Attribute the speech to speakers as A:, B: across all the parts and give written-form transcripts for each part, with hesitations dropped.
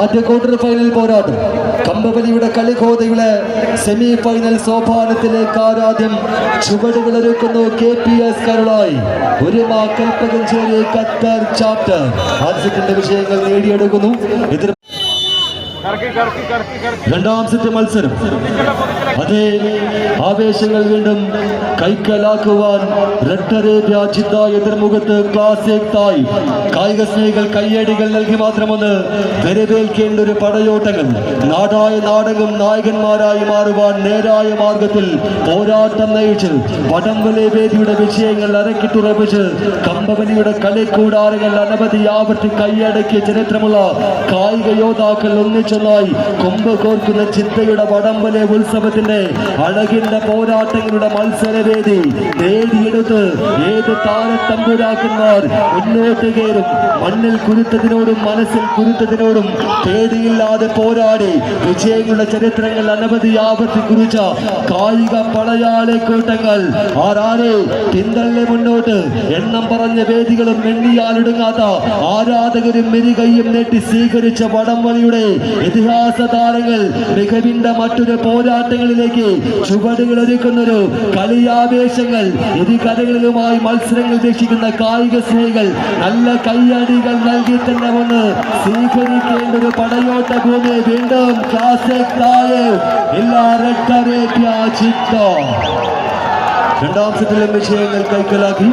A: ആദ്യ quarter final പോരാട്ടം കമ്പവലിയുടെ കളികോതയുടെ semi final സോപാനത്തിലേക്ക് ആരാധ്യം ചുവടുകളൊരുക്കുന്നു KPS Karulai ഒരു കൽപ്പകഞ്ചേരി ഖത്തർ ചാപ്റ്റർ ആദ്യത്തിന്റെ വിഷയങ്ങൾ നേടിയെടുക്കുന്നു. രണ്ടാം സെറ്റ് മത്സരം അതേ ആവേശങ്ങൾ വീണ്ടും കൈക്കലാക്കുവാൻ റെഡ് അറേബ്യ ജിദ്ദ എതിർമുഖത്ത് ക്ലാസിക് തായ് കായിക സ്നേഹികൾ കയ്യടികൾ നൽകി മാത്രമൊന്ന് വരവേൽക്കേണ്ട ഒരു പടയോട്ടങ്ങൾ നാടായ നാടകം നായകന്മാരായി മാറുവാൻ നേരായ മാർഗത്തിൽ പോരാട്ടം നയിച്ച് വടംവലി വേദിയുടെ വിജയങ്ങൾ അരക്കിട്ടുറപ്പിച്ച് കമ്പവലിയുടെ കളിക്കൂടാരങ്ങൾ അനവധി ആവർത്തി കൈയടക്കിയ ചരിത്രമുള്ള കായിക യോദ്ധാക്കൾ ഒന്നിച്ചൊന്നായി കൊമ്പ് കോർക്കുന്ന ചിന്തയുടെ വടംവലി ഉത്സവത്തിന്റെ അഴകിന്റെ പോരാട്ടങ്ങളുടെ മത്സരവേദി നേടിയെടുത്ത് ഏത് താരത്തമ്പുരാക്കന്മാർ മുന്നോട്ട് കയറും. മണ്ണിൽ കുരുത്തതിനോടും മനസ്സിൽ കുരുത്തതിനോടും പേടിയില്ലാതെ പോരാടി വിജയങ്ങളുടെ ചരിത്രങ്ങൾ അനവധി ആവർത്തി കുറിച്ച കായിക പടയാളി കൂട്ടങ്ങൾ ആരാരെ പിന്തള്ളി മുന്നോട്ട് എണ്ണം പറഞ്ഞ വേദികളും എണ്ണിയാലൊടുങ്ങാത്ത ആരാധകരും മെരുകയും നീട്ടി സ്വീകരിച്ച വടംവലിയുടെ ഇതിഹാസ താരങ്ങൾ മികവിന്റെ മറ്റൊരു പോരാട്ടങ്ങളിലേക്ക് ചുവടുകൾ ഒരുക്കുന്നൊരു കളിയാവേശങ്ങൾ ഇരുകരകളിലുമായി മത്സരങ്ങൾ വീക്ഷിക്കുന്ന കായിക സ്നേഹികൾ നല്ല കയ്യടികൾ നൽകി തന്നെ വന്ന് സ്വീകരിക്കേണ്ട ഒരു പടയോട്ട ഭൂമി വീണ്ടും ക്ലാസിക് തായ് എല്ലാ റെഡ് അറേബ്യ ജിദ്ദ രണ്ടാം സെറ്റിലെ വിജയങ്ങൾ കൈക്കലാക്കി.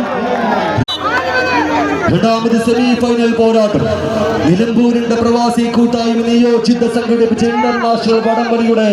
A: രണ്ടാമത് സെമി ഫൈനൽ പോരാട്ടം നിലമ്പൂരിന്റെ പ്രവാസി കൂട്ടായ്മ നിയോജിത സംഘടിപ്പിച്ച ഇന്റർനാഷണൽ വടംവലിയുടെ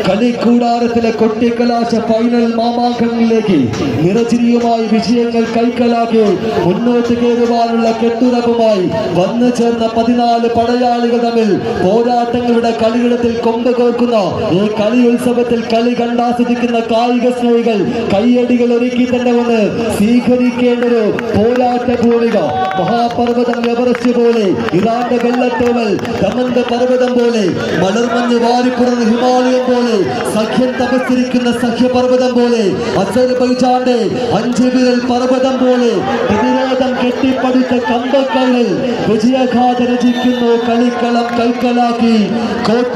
A: കളിക്കൂടാരത്തിലെ കൊട്ടിക്കലാശ ഫൈനൽ മാമാങ്കങ്ങളിലേക്ക് നിറചിരിയുമായി വിജയങ്ങൾ കൈക്കലാക്കി മുന്നോട്ട് കയറുവാനുള്ള കെട്ടുറപ്പുമായി വന്നു ചേർന്ന 14 പടയാളികൾ തമ്മിൽ പോരാട്ടങ്ങളുടെ കളിയിടത്തിൽ കൊമ്പ് കോർക്കുന്ന ഈ കളി ഉത്സവത്തിൽ കളി കണ്ടാസ്വദിക്കുന്ന കായിക സ്നേഹികൾ കയ്യടികൾ ഒരുക്കി തന്നെ വന്ന് സ്വീകരിക്കേണ്ട ഒരു പോരാട്ട ഭൂമിക മഹാപർവ്വതം എവറസ്റ്റ് പോലെ ഇറാന്റെ വെള്ളത്തോവൽ ദമന്റെ പർവ്വതം പോലെ മലർമഞ്ഞ് വാരിപ്പുറന്ന് ഹിമാലയം പോലെ സഖ്യം തപസ്സിരിക്കുന്ന സഖ്യപർവ്വതം പോലെ അസർബൈജാന്റെ 5 വിരൽ പർവ്വതം പോലെ പ്രതിരോധം കെട്ടിപ്പടുത്ത കമ്പക്കല്ലിൽ വിജയഗാഥ രചിക്കുന്നു കളിക്കളം കൈക്കലാക്കി